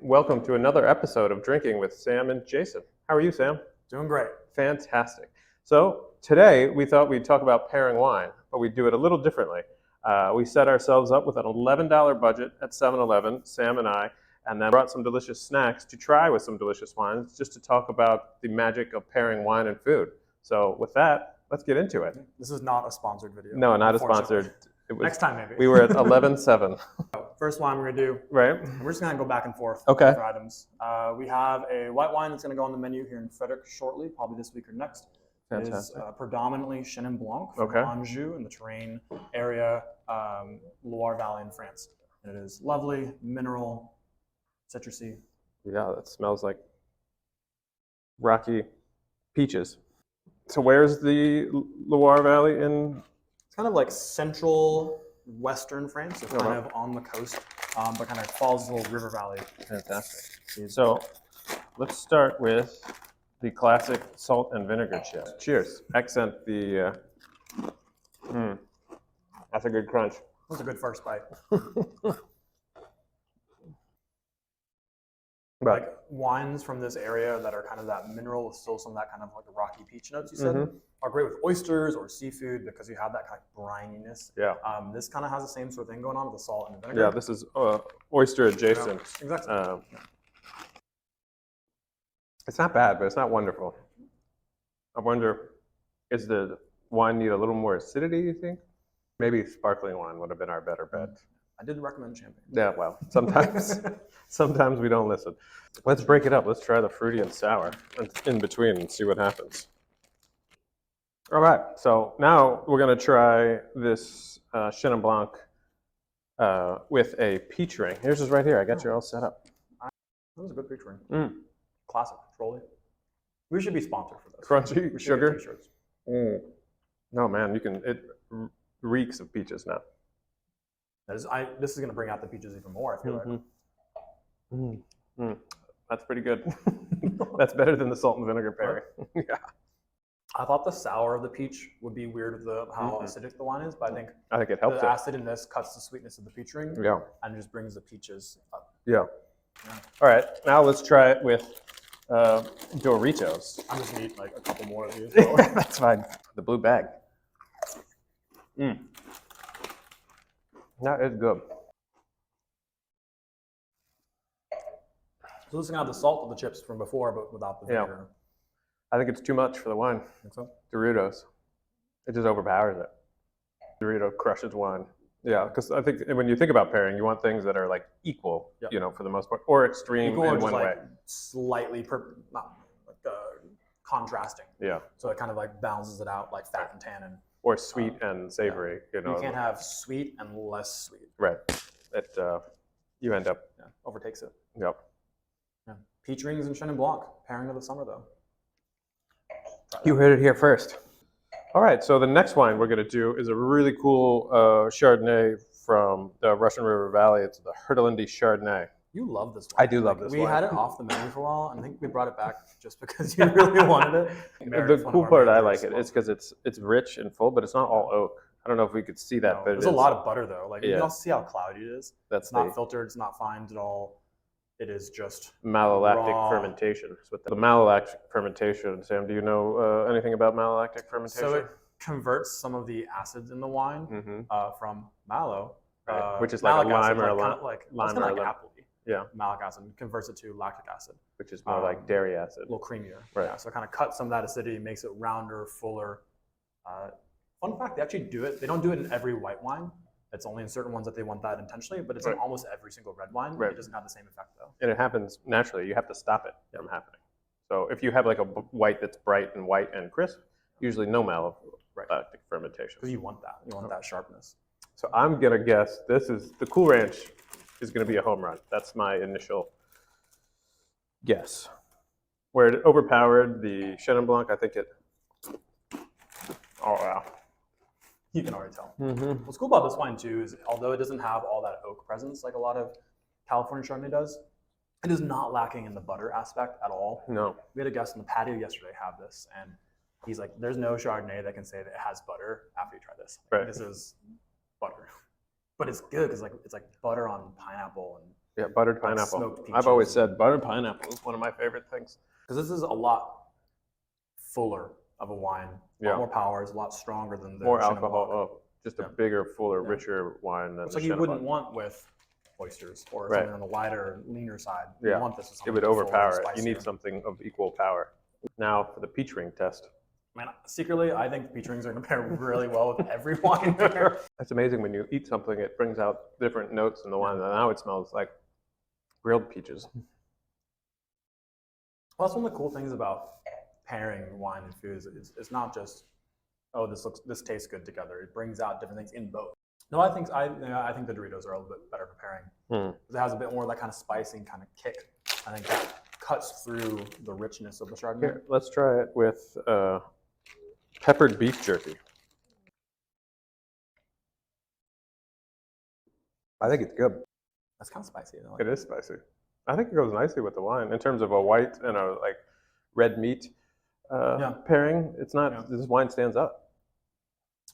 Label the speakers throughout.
Speaker 1: welcome to another episode of Drinking with Sam and Jason. How are you, Sam?
Speaker 2: Doing great.
Speaker 1: Fantastic. So today we thought we'd talk about pairing wine, but we'd do it a little differently. We set ourselves up with an $11 budget at 7-Eleven, Sam and I, and then brought some delicious snacks to try with some delicious wines, just to talk about the magic of pairing wine and food. So with that, let's get into it.
Speaker 2: This is not a sponsored video.
Speaker 1: No, not a sponsored. It was,
Speaker 2: Next time, maybe.
Speaker 1: We were at 11.7.
Speaker 2: First wine we're going to do,
Speaker 1: Right.
Speaker 2: we're just going to go back and forth
Speaker 1: Okay.
Speaker 2: with items. We have a white wine that's going to go on the menu here in Frederick shortly, probably this week or next.
Speaker 1: Fantastic.
Speaker 2: It is predominantly Chenin Blanc from
Speaker 1: Okay.
Speaker 2: Anjou in the Touraine area, Loire Valley in France. And it is lovely, mineral, citrusy.
Speaker 1: Yeah, that smells like rocky peaches. So where's the Loire Valley in?
Speaker 2: It's kind of like central western France. It's kind
Speaker 1: wow.
Speaker 2: of on the coast, but kind of follows the little river valley.
Speaker 1: Fantastic. So let's start with the classic salt and vinegar chip. Cheers. Accent the, that's a good crunch.
Speaker 2: That was a good first bite.
Speaker 1: Right.
Speaker 2: Like wines from this area that are kind of that mineral with still some of that kind of like rocky peach notes you said are great with oysters or seafood because you have that kind of brininess.
Speaker 1: Yeah.
Speaker 2: This kind of has the same sort of thing going on with the salt and the vinegar.
Speaker 1: Yeah, this is oyster adjacent.
Speaker 2: Yeah, exactly.
Speaker 1: It's not bad, but it's not wonderful. I wonder, is the wine need a little more acidity, you think? Maybe sparkling wine would have been our better bet.
Speaker 2: I did recommend champagne.
Speaker 1: Yeah, well, sometimes we don't listen. Let's break it up. Let's try the fruity and sour in between and see what happens. All right, so now we're going to try this Chenin Blanc with a peach ring. Here's this right here. I got you all set up.
Speaker 2: That was a good peach ring. Classic, Trolley. We should be sponsored for this.
Speaker 1: Crunchy
Speaker 2: We should
Speaker 1: sugar.
Speaker 2: get t-shirts.
Speaker 1: No, man, it reeks of peaches now.
Speaker 2: This is going to bring out the peaches even more, I feel like.
Speaker 1: That's pretty good. That's better than the salt and vinegar pairing. Yeah.
Speaker 2: I thought the sour of the peach would be weird with how acidic the wine is, but I think
Speaker 1: it helps
Speaker 2: the
Speaker 1: it.
Speaker 2: acid in this cuts the sweetness of the peach ring and just brings the peaches up.
Speaker 1: Yeah. All right, now let's try it with Doritos.
Speaker 2: I'm just going to eat like a couple more of these.
Speaker 1: That's fine. The blue bag. That is good.
Speaker 2: So this is going to have the salt of the chips from before, but without the vinegar.
Speaker 1: I think it's too much for the wine.
Speaker 2: Think so?
Speaker 1: Doritos. It just overpowers it. Dorito crushes wine. Yeah, because I think when you think about pairing, you want things that are like equal, for the most part, or extreme
Speaker 2: Equal
Speaker 1: in
Speaker 2: or just
Speaker 1: one
Speaker 2: like
Speaker 1: way.
Speaker 2: slightly contrasting.
Speaker 1: Yeah.
Speaker 2: So it kind of like balances it out like fat and tannin.
Speaker 1: Or sweet and savory.
Speaker 2: You can't have sweet and less sweet.
Speaker 1: Right. It you end up
Speaker 2: Overtakes it.
Speaker 1: Yep.
Speaker 2: Yeah. Peach rings and Chenin Blanc, pairing of the summer though.
Speaker 1: You heard it here first. All right, so the next wine we're going to do is a really cool Chardonnay from the Russian River Valley. It's the Herdelindy Chardonnay.
Speaker 2: You love this wine.
Speaker 1: I do love this wine.
Speaker 2: We had it off the menu for a while, and I think we brought it back just because you really wanted it.
Speaker 1: The cool part I like it is because it's rich and full, but it's not all oak. I don't know if we could see that, but
Speaker 2: there's a lot of butter though. Like you can also see how cloudy it is.
Speaker 1: That's
Speaker 2: it's not filtered. It's not fined at all. It is just
Speaker 1: malolactic fermentation. The malolactic fermentation, Sam, do you know anything about malolactic fermentation?
Speaker 2: So it converts some of the acids in the wine from malo,
Speaker 1: which is like a lime or a
Speaker 2: lime or a apple.
Speaker 1: Yeah,
Speaker 2: malic acid converts it to lactic acid,
Speaker 1: which is more like dairy acid,
Speaker 2: a little creamier.
Speaker 1: Right.
Speaker 2: Yeah, so it kind of cuts some of that acidity, makes it rounder, fuller. Fun fact: they actually do it. They don't do it in every white wine. It's only in certain ones that they want that intentionally, but it's in almost every single red wine. Right. It doesn't have the same effect though.
Speaker 1: And it happens naturally. You have to stop it from happening. So if you have like a white that's bright and white and crisp, usually no malolactic fermentation.
Speaker 2: Because you want that. You want that sharpness.
Speaker 1: So I'm gonna guess this is the Cool Ranch is gonna be a home run. That's my initial guess. Where it overpowered the Chenin Blanc, I think it. Oh wow.
Speaker 2: You can already tell. What's cool about this wine too is although it doesn't have all that oak presence like a lot of California Chardonnay does, it is not lacking in the butter aspect at all.
Speaker 1: No.
Speaker 2: We had a guest on the patio yesterday have this, and he's like, there's no Chardonnay that can say that it has butter after you try this.
Speaker 1: Right.
Speaker 2: This is butter. But it's good because it's like butter on pineapple, and
Speaker 1: Yeah, buttered
Speaker 2: like
Speaker 1: pineapple.
Speaker 2: smoked
Speaker 1: I've always
Speaker 2: peaches.
Speaker 1: said buttered pineapple is one of my favorite things.
Speaker 2: Because this is a lot fuller of a wine, a lot more power, it's a lot stronger than the
Speaker 1: more
Speaker 2: Chenin
Speaker 1: alcohol.
Speaker 2: Blanc.
Speaker 1: Oh, just a bigger, fuller, richer wine than
Speaker 2: It's
Speaker 1: the
Speaker 2: like you
Speaker 1: Chenin
Speaker 2: wouldn't
Speaker 1: Blanc.
Speaker 2: want with oysters or something on the lighter, leaner side. You want this
Speaker 1: it would overpower it. You need something of equal power. Now for the peach ring test.
Speaker 2: Man, secretly, I think the peach rings are going to pair really well with every wine here.
Speaker 1: It's amazing when you eat something, it brings out different notes in the wine. And now it smells like grilled peaches.
Speaker 2: Well, that's one of the cool things about pairing wine and food. It's not just, oh, this tastes good together. It brings out different things in both. No, I think the Doritos are a little bit better for pairing. It has a bit more of that kind of spicy kind of kick. I think that cuts through the richness of the Chardonnay.
Speaker 1: Here, let's try it with peppered beef jerky. I think it's good.
Speaker 2: That's kind of spicy.
Speaker 1: It is spicy. I think it goes nicely with the wine in terms of a white and a like red meat pairing. It's not. This wine stands up.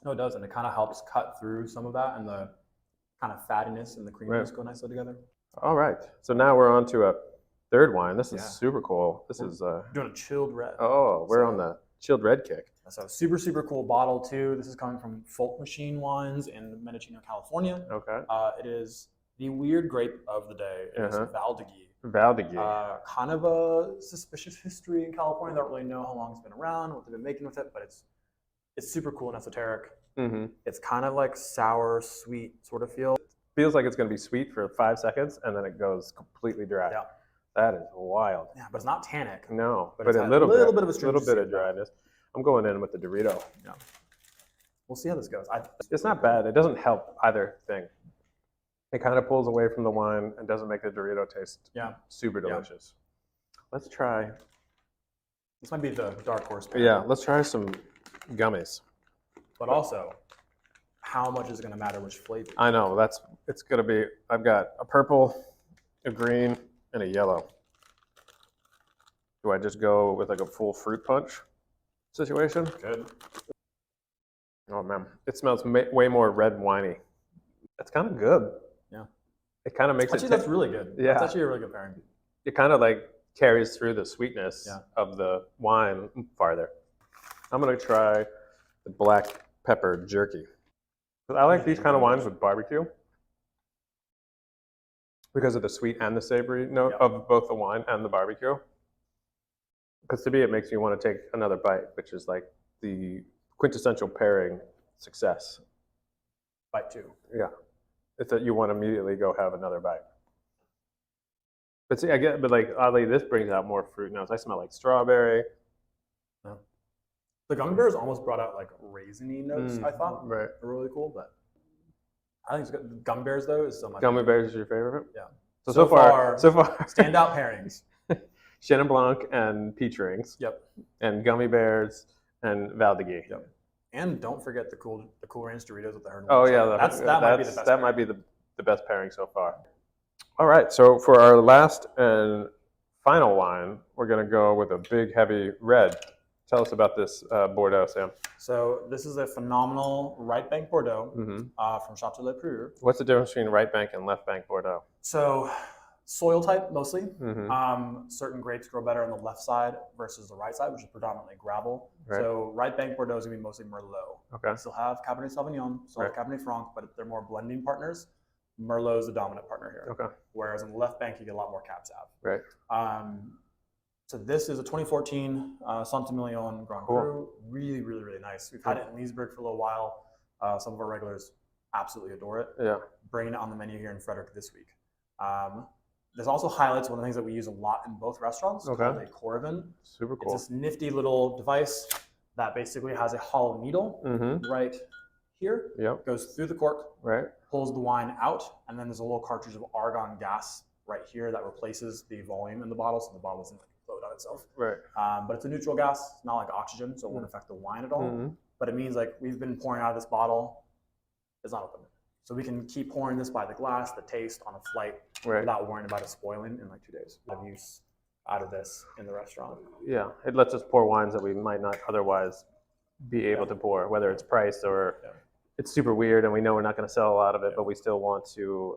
Speaker 2: No, it does, and it kind of helps cut through some of that, and the kind of fattiness and the creaminess go nicely together.
Speaker 1: All right, so now we're on to a third wine. This is super cool. This is
Speaker 2: doing a chilled red.
Speaker 1: Oh, we're on the chilled red kick.
Speaker 2: So super cool bottle too. This is coming from Folk Machine Wines in Mendocino, California.
Speaker 1: Okay.
Speaker 2: It is the weird grape of the day. It is Valdegui.
Speaker 1: Valdegui.
Speaker 2: Kind of a suspicious history in California. Don't really know how long it's been around, what they've been making with it, but it's super cool and esoteric. It's kind of like sour, sweet sort of feel.
Speaker 1: Feels like it's going to be sweet for 5 seconds, and then it goes completely dry.
Speaker 2: Yeah.
Speaker 1: That is wild.
Speaker 2: Yeah, but it's not tannic.
Speaker 1: No,
Speaker 2: but
Speaker 1: it's
Speaker 2: a
Speaker 1: little bit of
Speaker 2: a
Speaker 1: little bit of dryness. I'm going in with the Dorito.
Speaker 2: Yeah. We'll see how this goes.
Speaker 1: It's not bad. It doesn't help either thing. It kind of pulls away from the wine and doesn't make the Dorito taste super delicious. Let's try.
Speaker 2: This might be the dark horse.
Speaker 1: Yeah, let's try some gummies.
Speaker 2: But also, how much is it going to matter which flavor?
Speaker 1: I know, it's going to be, I've got a purple, a green, and a yellow. Do I just go with like a full fruit punch situation?
Speaker 2: Good.
Speaker 1: Oh man, it smells way more red winey. It's kind of good.
Speaker 2: Yeah.
Speaker 1: It kind of makes
Speaker 2: actually, that's really good.
Speaker 1: Yeah.
Speaker 2: That's actually a really good pairing.
Speaker 1: It kind of like carries through the sweetness of the wine farther. I'm going to try the black pepper jerky. I like these kind of wines with barbecue because of the sweet and the savory note of both the wine and the barbecue. Because to me, it makes me want to take another bite, which is like the quintessential pairing success.
Speaker 2: Bite two.
Speaker 1: Yeah. It's that you want to immediately go have another bite. But see, but like oddly, this brings out more fruit notes. I smell like strawberry.
Speaker 2: Yeah. The gummy bears almost brought out like raisiny notes. I thought
Speaker 1: right.
Speaker 2: They're really cool, but I think it's good. Gummy bears though is so much.
Speaker 1: Gummy bears is your favorite?
Speaker 2: Yeah.
Speaker 1: So far,
Speaker 2: standout pairings.
Speaker 1: Chenin Blanc and peach rings.
Speaker 2: Yep.
Speaker 1: And gummy bears and Valdegui.
Speaker 2: Yep. And don't forget the cool ranch Doritos with the Herd.
Speaker 1: Oh yeah, that might be the best. That might be the best pairing so far. All right, so for our last and final wine, we're going to go with a big, heavy red. Tell us about this Bordeaux, Sam.
Speaker 2: So this is a phenomenal right bank Bordeaux from Chateau Le Preux.
Speaker 1: What's the difference between right bank and left bank Bordeaux?
Speaker 2: So soil type mostly. Certain grapes grow better on the left side versus the right side, which is predominantly gravel. Right. So right bank Bordeaux is going to be mostly Merlot.
Speaker 1: Okay.
Speaker 2: Still have Cabernet Sauvignon, still have Cabernet Franc, but they're more blending partners. Merlot is the dominant partner here.
Speaker 1: Okay.
Speaker 2: Whereas on the left bank, you get a lot more Cab Sav.
Speaker 1: Right.
Speaker 2: So this is a 2014 Saint-Emilion Grand Cru. Really, really, really nice. We've had it in Leesburg for a little while. Some of our regulars absolutely adore it.
Speaker 1: Yeah.
Speaker 2: Bringing it on the menu here in Frederick this week. This also highlights one of the things that we use a lot in both restaurants. Called a Coravin.
Speaker 1: Super cool.
Speaker 2: It's this nifty little device that basically has a hollow needle right here.
Speaker 1: Yep.
Speaker 2: Goes through the cork.
Speaker 1: Right.
Speaker 2: Pulls the wine out, and then there's a little cartridge of argon gas right here that replaces the volume in the bottle, so the bottle doesn't float on itself.
Speaker 1: Right.
Speaker 2: But it's a neutral gas. It's not like oxygen, so it won't affect the wine at all. But it means like we've been pouring out of this bottle. It's not open. So we can keep pouring this by the glass, the taste on a flight without worrying about it spoiling in like 2 days. Of use out of this in the restaurant.
Speaker 1: Yeah, it lets us pour wines that we might not otherwise be able to pour, whether it's priced or it's super weird and we know we're not going to sell a lot of it, but we still want to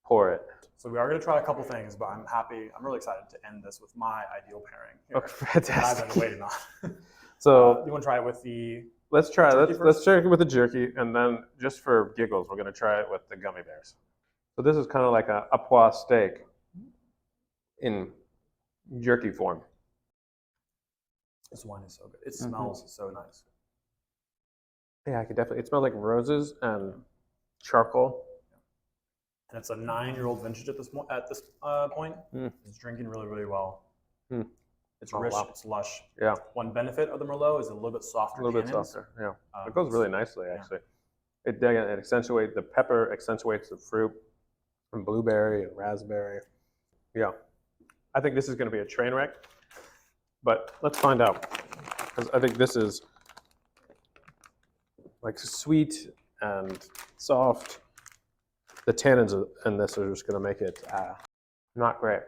Speaker 1: pour it.
Speaker 2: So we are going to try a couple things, but I'm really excited to end this with my ideal pairing here.
Speaker 1: Oh, fantastic.
Speaker 2: I've been waiting on.
Speaker 1: So
Speaker 2: you want to try it with the
Speaker 1: let's try
Speaker 2: jerky
Speaker 1: let's try it with the jerky, and then just for giggles, we're going to try it with the gummy bears. So this is kind of like a pois steak in jerky form.
Speaker 2: This wine is so good. It smells so nice.
Speaker 1: Yeah, I could definitely. It smells like roses and charcoal.
Speaker 2: And it's a 9-year-old vintage at this point. It's drinking really, really well. It's rich. Wow. It's lush.
Speaker 1: Yeah.
Speaker 2: One benefit of the Merlot is a little bit softer.
Speaker 1: A little bit softer. Yeah. It goes really nicely, actually. It accentuates the pepper, accentuates the fruit, and blueberry and raspberry. Yeah. I think this is going to be a train wreck, but let's find out, because I think this is like sweet and soft. The tannins in this are just going to make it not great.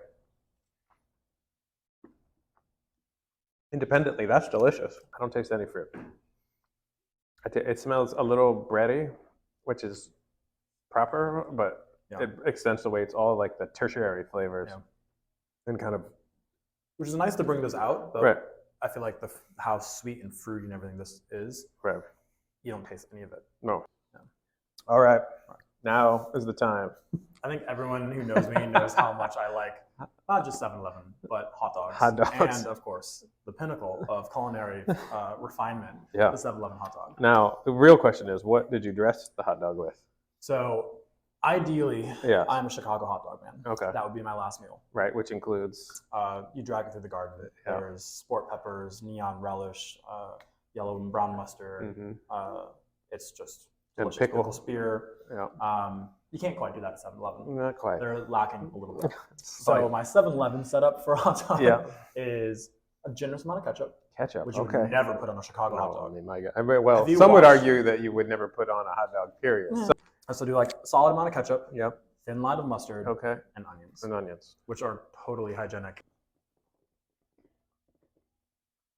Speaker 1: Independently, that's delicious. I don't taste any fruit. It smells a little bready, which is proper, but it accentuates all like the tertiary flavors and kind of.
Speaker 2: Which is nice to bring this out, but I feel like how sweet and fruity and everything this is, you don't taste any of it.
Speaker 1: No. All right. Now is the time.
Speaker 2: I think everyone who knows me knows how much I like not just 7-Eleven, but hot dogs.
Speaker 1: Hot dogs.
Speaker 2: And, of course, the pinnacle of culinary refinement, the 7-Eleven hot dog.
Speaker 1: Now, the real question is, what did you dress the hot dog with?
Speaker 2: So, ideally, I'm a Chicago hot dog man.
Speaker 1: Okay.
Speaker 2: That would be my last meal.
Speaker 1: Right, which includes?
Speaker 2: You drag it through the garden. There's sport peppers, neon relish, yellow and brown mustard. It's just delicious.
Speaker 1: And pickle
Speaker 2: spear. You can't quite do that at 7-Eleven.
Speaker 1: Not quite.
Speaker 2: They're lacking a little bit. So my 7-Eleven setup for a hot dog is a generous amount of ketchup. Which you would never put on a Chicago hot dog.
Speaker 1: I mean, my God. Well, some would argue that you would never put on a hot dog, period.
Speaker 2: So do like a solid amount of ketchup. Thin line of mustard. And onions. Which are totally hygienic.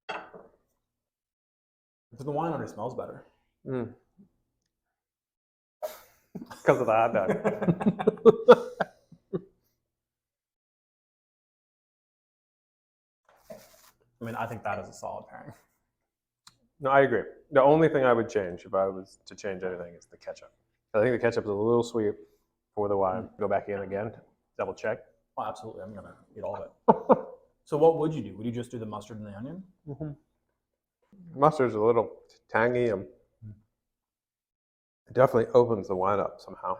Speaker 2: But the wine already smells better.
Speaker 1: Because of the hot dog.
Speaker 2: I mean, I think that is a solid pairing.
Speaker 1: No, I agree. The only thing I would change, if I was to change anything, is the ketchup. I think the ketchup is a little sweet for the wine. Go back in again, double check.
Speaker 2: Oh, absolutely. I'm going to eat all of it. So what would you do? Would you just do the mustard and the onion?
Speaker 1: Mustard's a little tangy and it definitely opens the wine up somehow.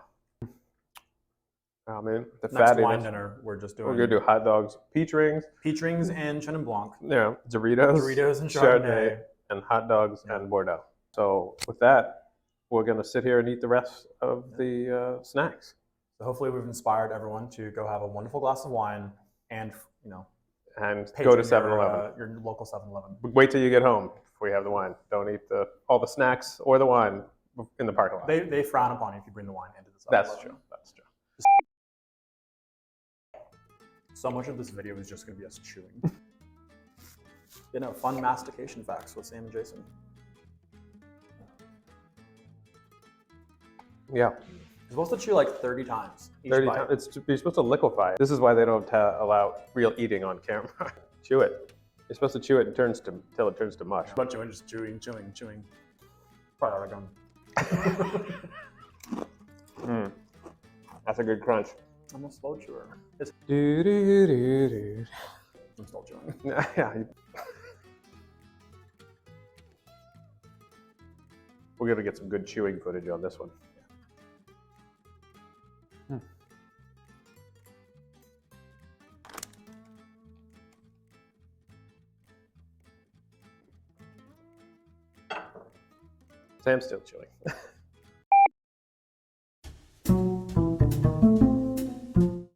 Speaker 1: I mean, the
Speaker 2: next wine dinner, we're just doing.
Speaker 1: We're gonna do hot dogs, peach rings
Speaker 2: and Chenin Blanc.
Speaker 1: Yeah, Doritos
Speaker 2: and Chardonnay,
Speaker 1: and hot dogs and Bordeaux. So with that, we're gonna sit here and eat the rest of the snacks.
Speaker 2: So hopefully, we've inspired everyone to go have a wonderful glass of wine and
Speaker 1: and go to 7-Eleven.
Speaker 2: Your local 7-Eleven.
Speaker 1: Wait till you get home before you have the wine. Don't eat all the snacks or the wine in the parking lot.
Speaker 2: They frown upon you if you bring the wine into the 7-Eleven.
Speaker 1: That's true.
Speaker 2: So much of this video is just going to be us chewing. Fun mastication facts with Sam and Jason.
Speaker 1: Yeah.
Speaker 2: You're supposed to chew like 30 times.
Speaker 1: 30 times. You're supposed to liquefy it. This is why they don't allow real eating on camera. Chew it. You're supposed to chew it until it turns to mush.
Speaker 2: But chewing, just chewing. Probably already gone.
Speaker 1: That's a good crunch.
Speaker 2: I'm a slow chewer. I'm still chewing.
Speaker 1: Yeah. We're gonna get some good chewing footage on this one. Sam's still chewing.